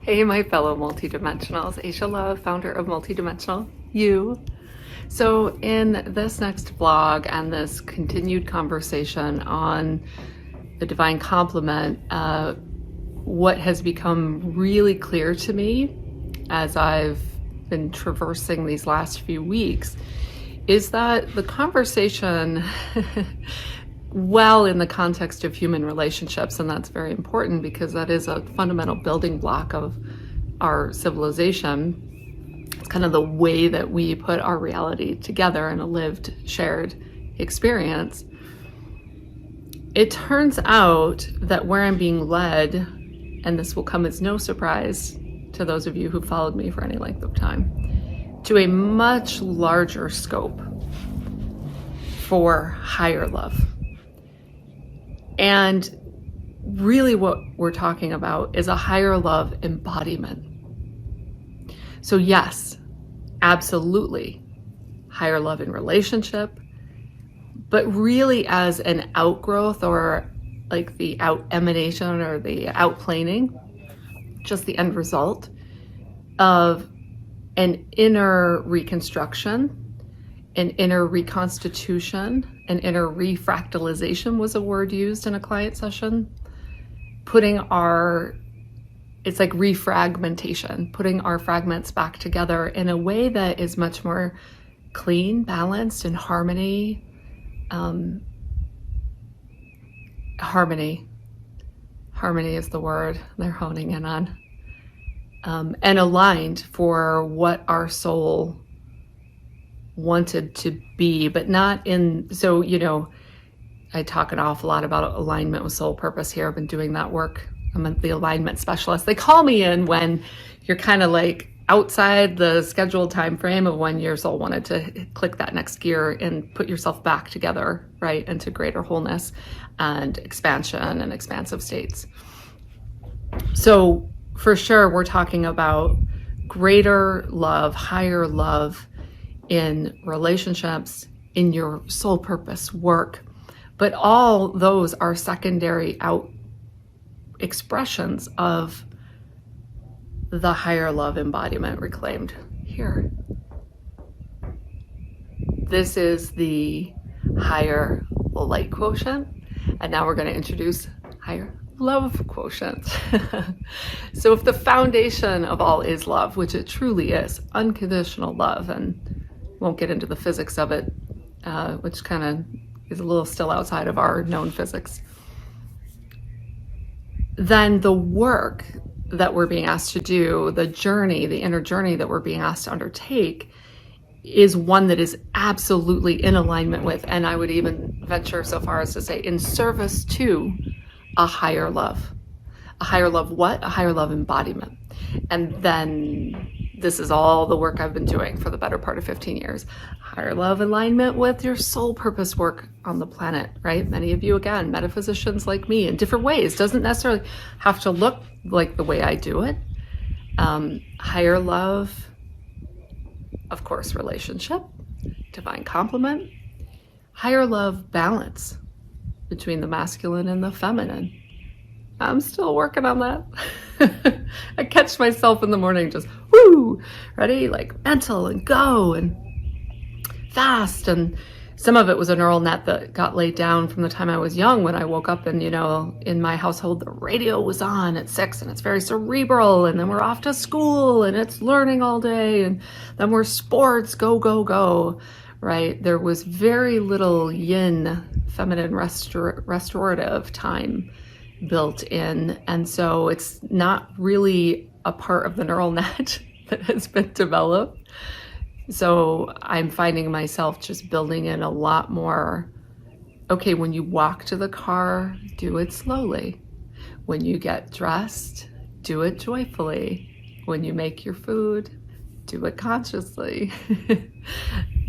Hey, my fellow multidimensionals. Aisha Love, founder of Multidimensional You. So in this next vlog and this continued conversation on the divine complement, what has become really clear to me as I've been traversing these last few weeks is that the conversation well in the context of human relationships, and that's very important because that is a fundamental building block of our civilization. It's kind of the way that we put our reality together in a lived, shared experience. It turns out that where I'm being led, and this will come as no surprise to those of you who followed me for any length of time, to a much larger scope for higher love. And really what we're talking about is a higher love embodiment. So yes, absolutely, higher love in relationship, but really as an outgrowth or like the out emanation or the outplaning, just the end result of an inner reconstruction, an inner reconstitution, an inner refractalization was a word used in a client session. It's like refragmentation, putting our fragments back together in a way that is much more clean, balanced, and harmony. Harmony is the word they're honing in on. And aligned for what our soul wanted to be, but not in, so, I talk an awful lot about alignment with soul purpose here. I've been doing that work. I'm the alignment specialist. They call me in when you're kind of like outside the scheduled time frame of when your soul wanted to click that next gear and put yourself back together, right, into greater wholeness and expansion and expansive states. So for sure, we're talking about greater love, higher love in relationships, in your soul purpose work, but all those are secondary out expressions of the higher love embodiment reclaimed here. This is the higher light quotient, and now we're going to introduce higher love quotient. So if the foundation of all is love, which it truly is, unconditional love, and won't get into the physics of it, which kind of is a little still outside of our known physics, then the work that we're being asked to do, the journey, the inner journey that we're being asked to undertake, is one that is absolutely in alignment with, and I would even venture so far as to say in service to, a higher love. A higher love what? A higher love embodiment. And then this is all the work I've been doing for the better part of 15 years. Higher love alignment with your soul purpose work on the planet, right? Many of you, again, metaphysicians like me in different ways. Doesn't necessarily have to look like the way I do it. Higher love, of course, relationship, divine complement. Higher love balance between the masculine and the feminine. I'm still working on that. I catch myself in the morning just, woo, ready, like mental and go and fast. And some of it was a neural net that got laid down from the time I was young when I woke up and, in my household, the radio was on at 6 and it's very cerebral. And then we're off to school and it's learning all day. And then we're sports, go, go, go, right? There was very little yin, feminine restorative time built in, and so it's not really a part of the neural net that has been developed. So I'm finding myself just building in a lot more, okay, when you walk to the car, do it slowly. When you get dressed, do it joyfully. When you make your food, do it consciously.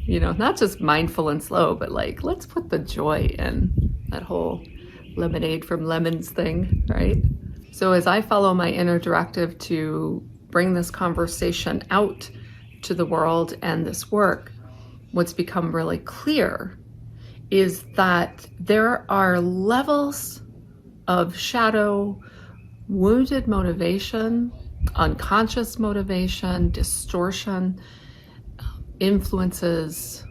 Not just mindful and slow, but like, let's put the joy in, that whole lemonade from lemons thing, right? So as I follow my inner directive to bring this conversation out to the world and this work, what's become really clear is that there are levels of shadow, wounded motivation, unconscious motivation, distortion, influences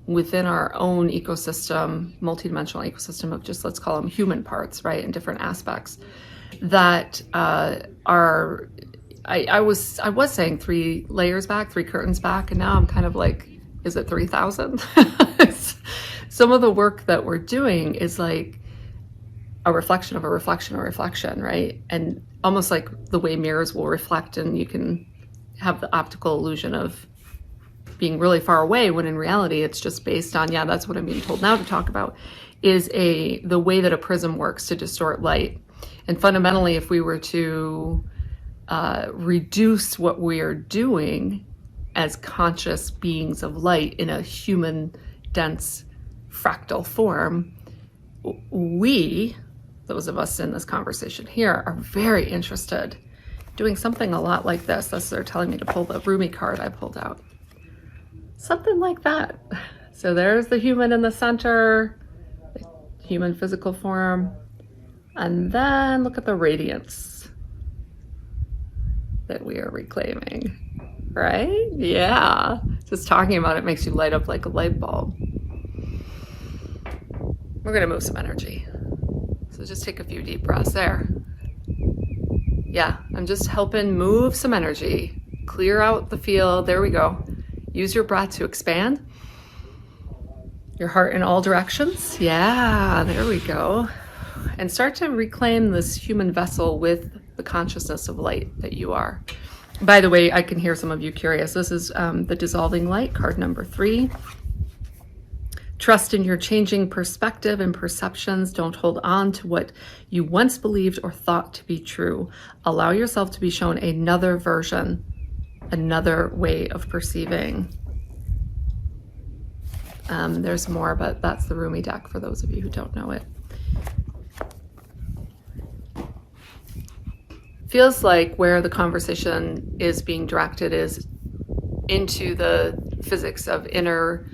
within our own ecosystem, multidimensional ecosystem of just, let's call them human parts, right, in different aspects that are, I was saying 3 layers back, 3 curtains back, and now I'm kind of like, is it 3,000? Some of the work that we're doing is like a reflection of a reflection of a reflection, right? And almost like the way mirrors will reflect, and you can have the optical illusion of being really far away, when in reality it's just based on, yeah, that's what I'm being told now to talk about, is the way that a prism works to distort light. And fundamentally, if we were to reduce what we are doing as conscious beings of light in a human, dense, fractal form, we, those of us in this conversation here, are very interested doing something a lot like this. That's, they're telling me to pull the Roomie card I pulled out. Something like that. So there's the human in the center, the human physical form, and then look at the radiance that we are reclaiming, right? Yeah, just talking about it makes you light up like a light bulb. We're gonna move some energy. So just take a few deep breaths there. Yeah, I'm just helping move some energy, clear out the field. There we go. Use your breath to expand your heart in all directions. Yeah, there we go. And start to reclaim this human vessel with the consciousness of light that you are. By the way, I can hear some of you curious. This is the dissolving light, card number 3. Trust in your changing perspective and perceptions. Don't hold on to what you once believed or thought to be true. Allow yourself to be shown another version, another way of perceiving. There's more, but that's the Roomie deck for those of you who don't know it. Feels like where the conversation is being directed is into the physics of inner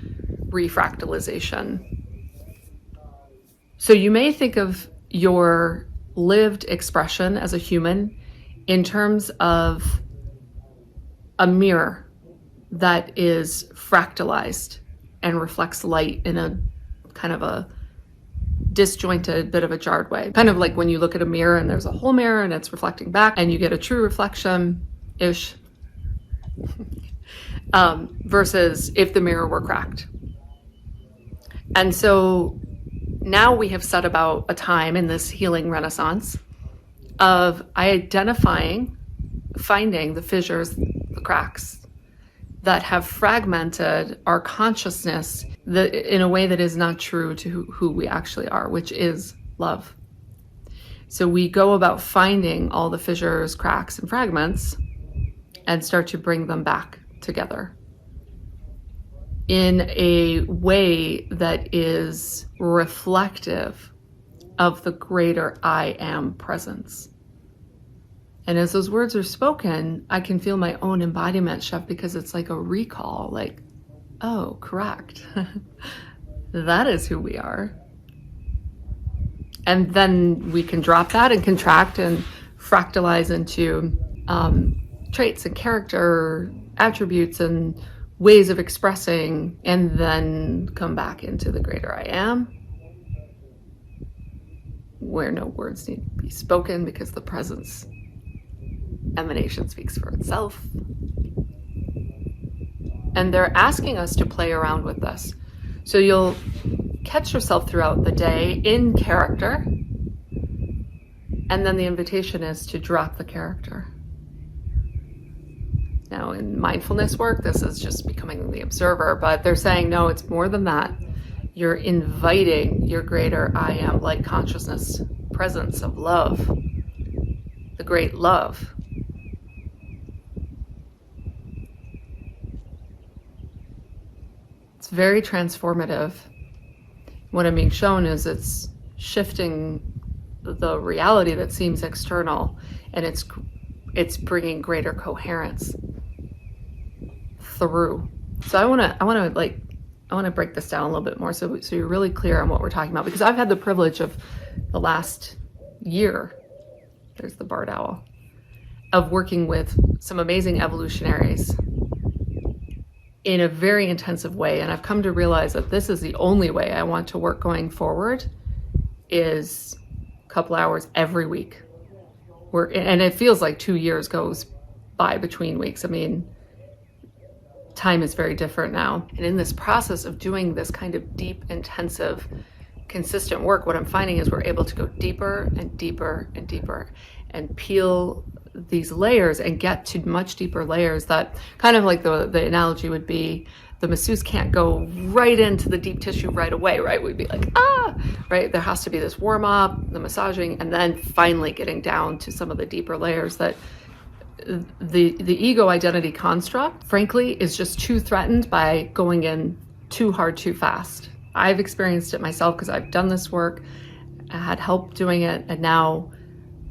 refractalization. So you may think of your lived expression as a human in terms of a mirror that is fractalized and reflects light in a kind of a disjointed, bit of a jarred way. Kind of like when you look at a mirror and there's a whole mirror and it's reflecting back and you get a true reflection-ish versus if the mirror were cracked. And so now we have set about a time in this healing renaissance of identifying, finding the fissures, the cracks that have fragmented our consciousness in a way that is not true to who we actually are, which is love. So we go about finding all the fissures, cracks, and fragments and start to bring them back together in a way that is reflective of the greater I am presence. And as those words are spoken, I can feel my own embodiment shift, because it's like a recall, like, oh, correct. That is who we are. And then we can drop that and contract and fractalize into traits and character attributes and ways of expressing, and then come back into the greater I am, where no words need to be spoken because the presence emanation speaks for itself. And they're asking us to play around with this. So you'll catch yourself throughout the day in character, and then the invitation is to drop the character. Now in mindfulness work, this is just becoming the observer, but they're saying, no, it's more than that. You're inviting your greater I am light consciousness presence of love, the great love. It's very transformative. What I'm being shown is it's shifting the reality that seems external, and it's bringing greater coherence through. So I want to break this down a little bit more so you're really clear on what we're talking about, because I've had the privilege of the last year, there's the barred owl, of working with some amazing evolutionaries in a very intensive way. And I've come to realize that this is the only way I want to work going forward, is a couple hours every week. And it feels like 2 years goes by between weeks. I mean, time is very different now. And in this process of doing this kind of deep, intensive, consistent work, what I'm finding is we're able to go deeper and deeper and deeper and peel these layers and get to much deeper layers that, kind of like the analogy would be, the masseuse can't go right into the deep tissue right away, right? We'd be like, right? There has to be this warm up, the massaging, and then finally getting down to some of the deeper layers that the ego identity construct, frankly, is just too threatened by going in too hard, too fast. I've experienced it myself because I've done this work, I had help doing it, and now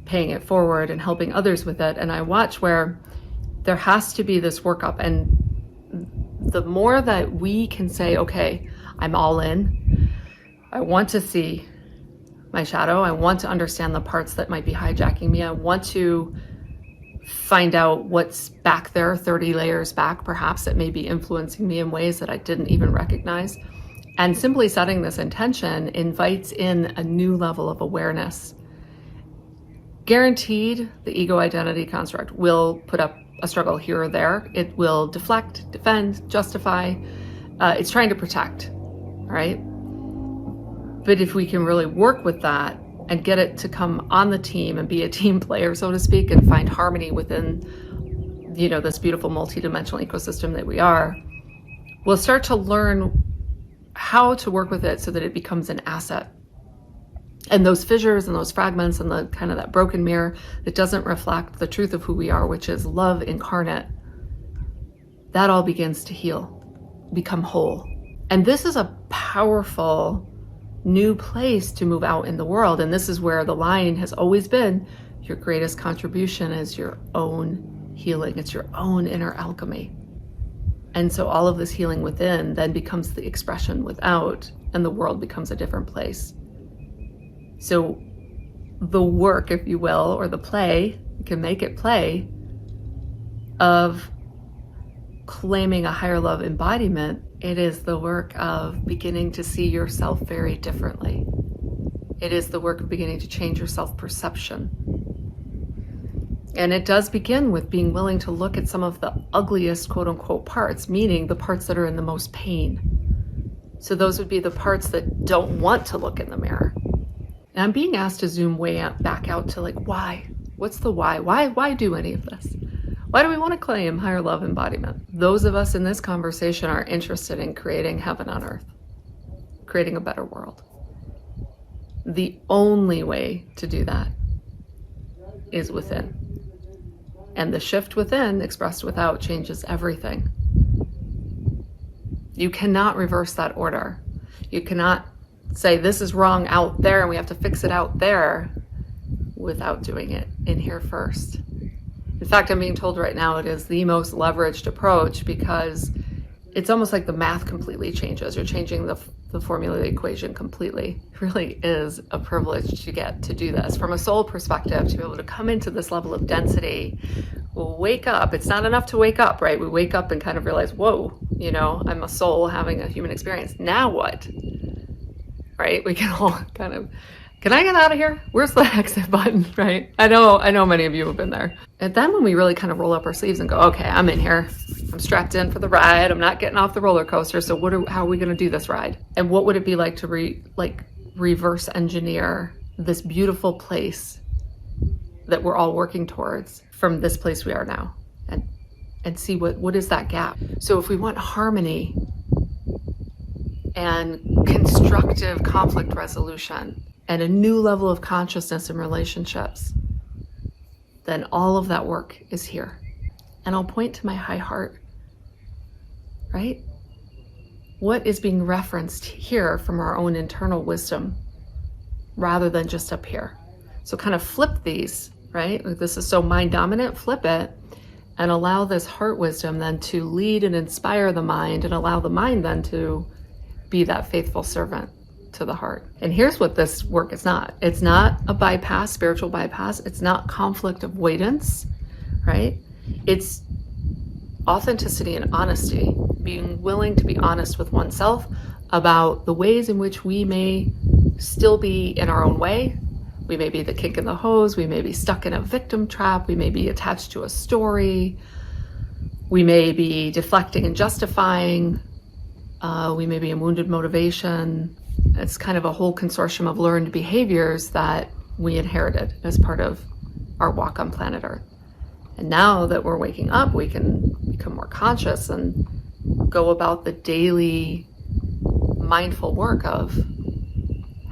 paying it forward and helping others with it. And I watch where there has to be this workup. And the more that we can say, okay, I'm all in, I want to see my shadow, I want to understand the parts that might be hijacking me, I want to find out what's back there, 30 layers back perhaps, that may be influencing me in ways that I didn't even recognize. And simply setting this intention invites in a new level of awareness. Guaranteed, the ego identity construct will put up a struggle here or there. It will deflect, defend, justify. It's trying to protect, right? But if we can really work with that and get it to come on the team and be a team player, so to speak, and find harmony within, this beautiful multidimensional ecosystem that we are, we'll start to learn how to work with it so that it becomes an asset. And those fissures and those fragments and the kind of that broken mirror that doesn't reflect the truth of who we are, which is love incarnate, that all begins to heal, become whole. And this is a powerful new place to move out in the world. And this is where the line has always been, your greatest contribution is your own healing. It's your own inner alchemy. And so all of this healing within then becomes the expression without, and the world becomes a different place. So the work, if you will, or the play, you can make it play, of claiming a higher love embodiment, it is the work of beginning to see yourself very differently. It is the work of beginning to change your self-perception. And it does begin with being willing to look at some of the ugliest, quote unquote, parts, meaning the parts that are in the most pain. So those would be the parts that don't want to look in the mirror. And I'm being asked to zoom way out, back out to like, why? What's the why? Why do any of this? Why do we want to claim higher love embodiment? Those of us in this conversation are interested in creating heaven on earth, creating a better world. The only way to do that is within. And the shift within, expressed without, changes everything. You cannot reverse that order. You cannot say this is wrong out there and we have to fix it out there without doing it in here first. In fact, I'm being told right now it is the most leveraged approach because it's almost like the math completely changes. You're changing the formula, the equation completely. It really is a privilege to get to do this. From a soul perspective, to be able to come into this level of density, wake up. It's not enough to wake up, right? We wake up and kind of realize, whoa, I'm a soul having a human experience. Now what? Right? We can all kind of, can I get out of here? Where's the exit button, right? I know many of you have been there. And then when we really kind of roll up our sleeves and go, okay, I'm in here. I'm strapped in for the ride. I'm not getting off the roller coaster. So how are we going to do this ride? And what would it be like to reverse engineer this beautiful place that we're all working towards from this place we are now, and see what is that gap? So if we want harmony and constructive conflict resolution and a new level of consciousness in relationships, then all of that work is here. And I'll point to my high heart, right? What is being referenced here from our own internal wisdom rather than just up here? So kind of flip these, right? This is so mind dominant, flip it and allow this heart wisdom then to lead and inspire the mind, and allow the mind then to be that faithful servant to the heart. And here's what this work is not. It's not a bypass, spiritual bypass. It's not conflict avoidance, right? It's authenticity and honesty, being willing to be honest with oneself about the ways in which we may still be in our own way. We may be the kink in the hose, we may be stuck in a victim trap, we may be attached to a story, we may be deflecting and justifying, we may be in wounded motivation. It's kind of a whole consortium of learned behaviors that we inherited as part of our walk on planet Earth. And now that we're waking up, we can become more conscious and go about the daily mindful work of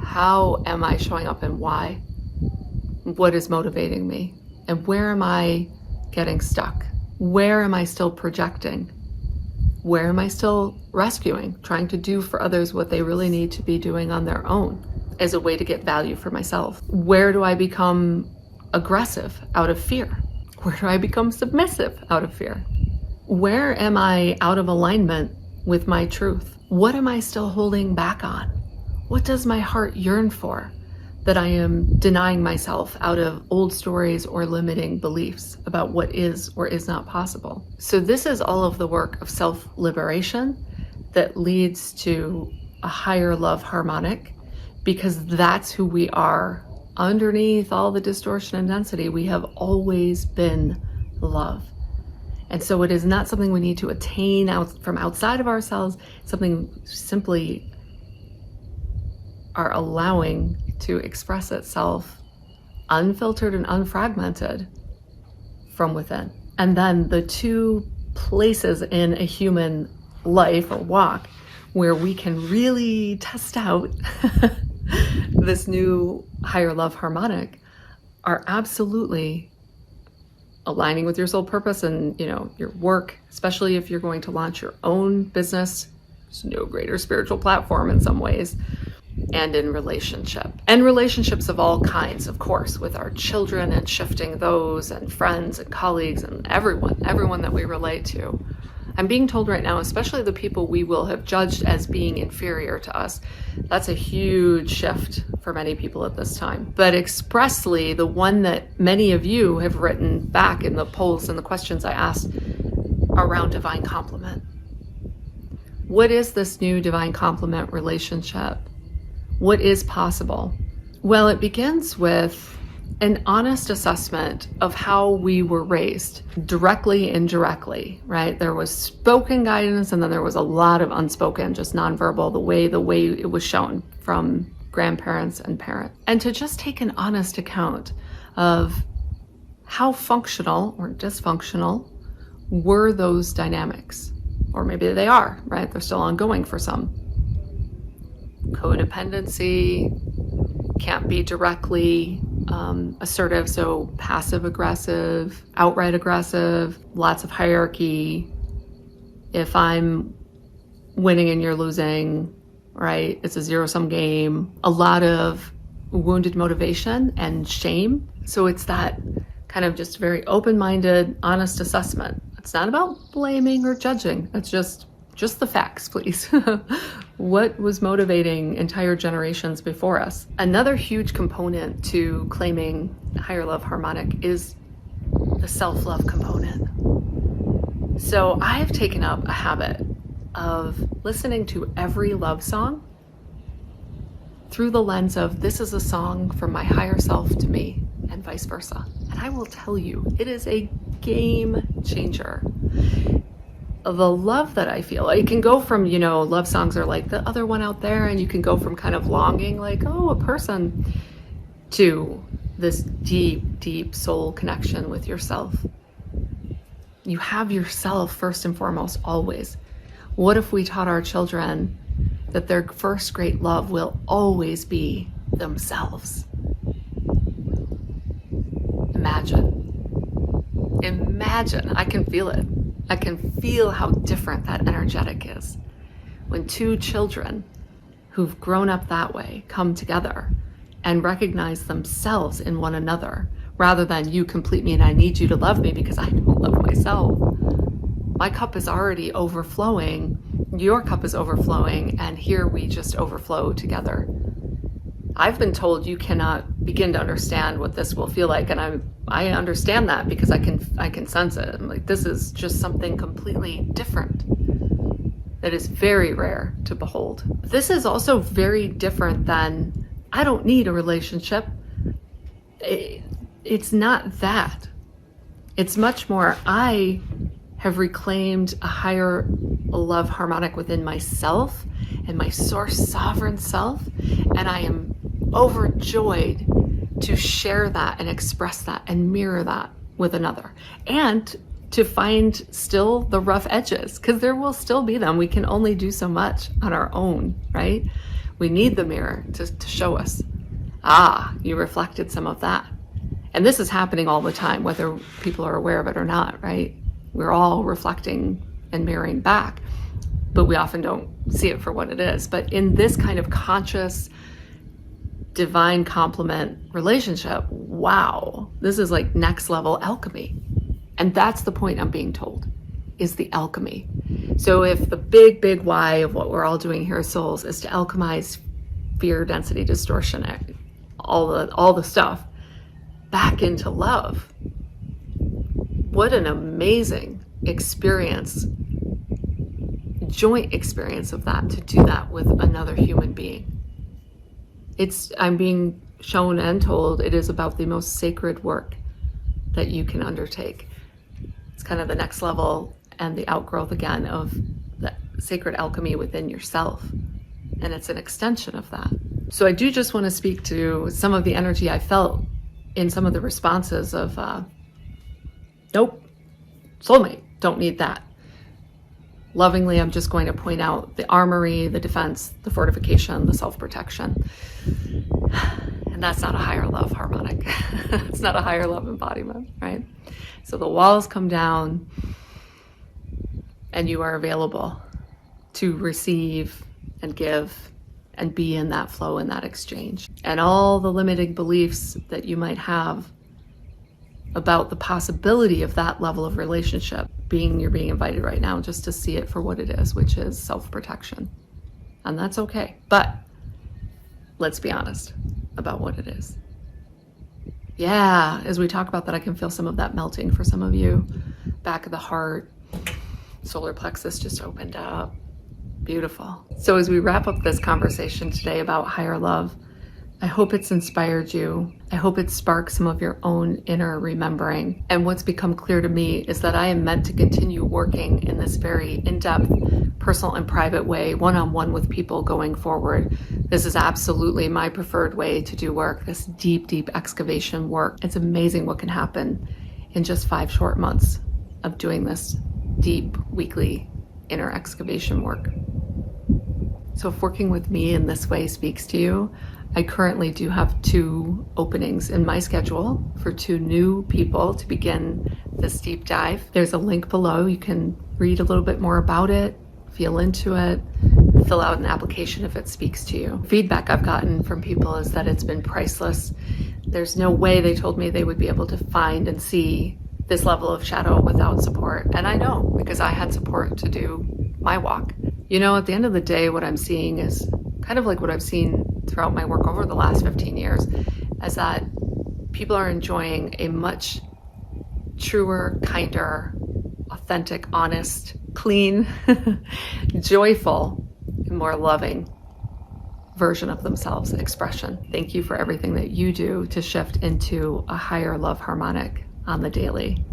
how am I showing up and why? What is motivating me? And where am I getting stuck? Where am I still projecting? Where am I still rescuing, trying to do for others what they really need to be doing on their own as a way to get value for myself? Where do I become aggressive out of fear? Where do I become submissive out of fear? Where am I out of alignment with my truth? What am I still holding back on? What does my heart yearn for that I am denying myself out of old stories or limiting beliefs about what is or is not possible? So this is all of the work of self-liberation that leads to a higher love harmonic, because that's who we are. Underneath all the distortion and density, we have always been love. And so it is not something we need to attain out from outside of ourselves, it's something simply are allowing to express itself unfiltered and unfragmented from within. And then the two places in a human life or walk where we can really test out this new higher love harmonic are absolutely aligning with your soul purpose and, your work, especially if you're going to launch your own business. There's no greater spiritual platform in some ways. And in relationship. And relationships of all kinds, of course, with our children and shifting those, and friends and colleagues and everyone that we relate to. I'm being told right now, especially the people we will have judged as being inferior to us, that's a huge shift for many people at this time. But expressly, the one that many of you have written back in the polls and the questions I asked around divine complement. What is this new divine complement relationship? What is possible? Well, it begins with an honest assessment of how we were raised, directly, indirectly, right? There was spoken guidance, and then there was a lot of unspoken, just nonverbal, the way it was shown from grandparents and parents. And to just take an honest account of how functional or dysfunctional were those dynamics. Or maybe they are, right? They're still ongoing for some. Codependency, can't be directly assertive, so passive aggressive, outright aggressive, lots of hierarchy. If I'm winning and you're losing, right? It's a zero-sum game. A lot of wounded motivation and shame. So it's that kind of just very open-minded, honest assessment. It's not about blaming or judging. It's just the facts, please. What was motivating entire generations before us? Another huge component to claiming higher love harmonic is the self-love component. So I've taken up a habit of listening to every love song through the lens of, this is a song from my higher self to me, and vice versa. And I will tell you, it is a game changer. The love that I feel, it can go from, love songs are like the other one out there, and you can go from kind of longing like, oh, a person, to this deep, deep soul connection with yourself. You have yourself first and foremost, always. What if we taught our children that their first great love will always be themselves? Imagine, I can feel it. I can feel how different that energetic is. When two children who've grown up that way come together and recognize themselves in one another, rather than you complete me and I need you to love me because I don't love myself. My cup is already overflowing, your cup is overflowing, and here we just overflow together. I've been told you cannot begin to understand what this will feel like, and I understand that because I can sense it. I'm like, this is just something completely different that is very rare to behold. This is also very different than, I don't need a relationship. It's not that. It's much more, I have reclaimed a higher love harmonic within myself and my source sovereign self, and I am overjoyed to share that and express that and mirror that with another, and to find still the rough edges, because there will still be them. We can only do so much on our own, right? We need the mirror to show us, you reflected some of that. And this is happening all the time, whether people are aware of it or not, right? We're all reflecting and mirroring back, but we often don't see it for what it is. But in this kind of conscious, divine complement relationship, wow, this is like next level alchemy. And that's the point I'm being told, is the alchemy. So if the big why of what we're all doing here as souls is to alchemize fear, density, distortion, all the stuff back into love, what an amazing experience, joint experience of that, to do that with another human being. I'm being shown and told it is about the most sacred work that you can undertake. It's kind of the next level and the outgrowth again of the sacred alchemy within yourself. And it's an extension of that. So I do just want to speak to some of the energy I felt in some of the responses of, nope, soulmate, don't need that. Lovingly, I'm just going to point out the armory, the defense, the fortification, the self-protection. And that's not a higher love harmonic. It's not a higher love embodiment, right? So the walls come down and you are available to receive and give and be in that flow, in that exchange. And all the limiting beliefs that you might have about the possibility of that level of relationship, you're being invited right now just to see it for what it is, which is self-protection. And that's okay. But let's be honest about what it is. Yeah, as we talk about that, I can feel some of that melting for some of you. Back of the heart, solar plexus just opened up. Beautiful. So as we wrap up this conversation today about higher love, I hope it's inspired you. I hope it sparks some of your own inner remembering. And what's become clear to me is that I am meant to continue working in this very in-depth, personal and private way, one-on-one with people going forward. This is absolutely my preferred way to do work, this deep excavation work. It's amazing what can happen in just 5 short months of doing this deep, weekly inner excavation work. So if working with me in this way speaks to you, I currently do have 2 openings in my schedule for 2 new people to begin this deep dive. There's a link below. You can read a little bit more about it, feel into it, fill out an application if it speaks to you. Feedback I've gotten from people is that it's been priceless. There's no way, they told me, they would be able to find and see this level of shadow without support. And I know, because I had support to do my walk. You know, at the end of the day, what I'm seeing is kind of like what I've seen throughout my work over the last 15 years, is that people are enjoying a much truer, kinder, authentic, honest, clean, joyful, and more loving version of themselves, expression. Thank you for everything that you do to shift into a higher love harmonic on the daily.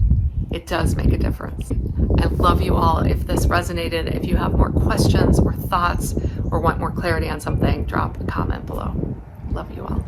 It does make a difference. I love you all. If this resonated, if you have more questions or thoughts or want more clarity on something, drop a comment below. Love you all.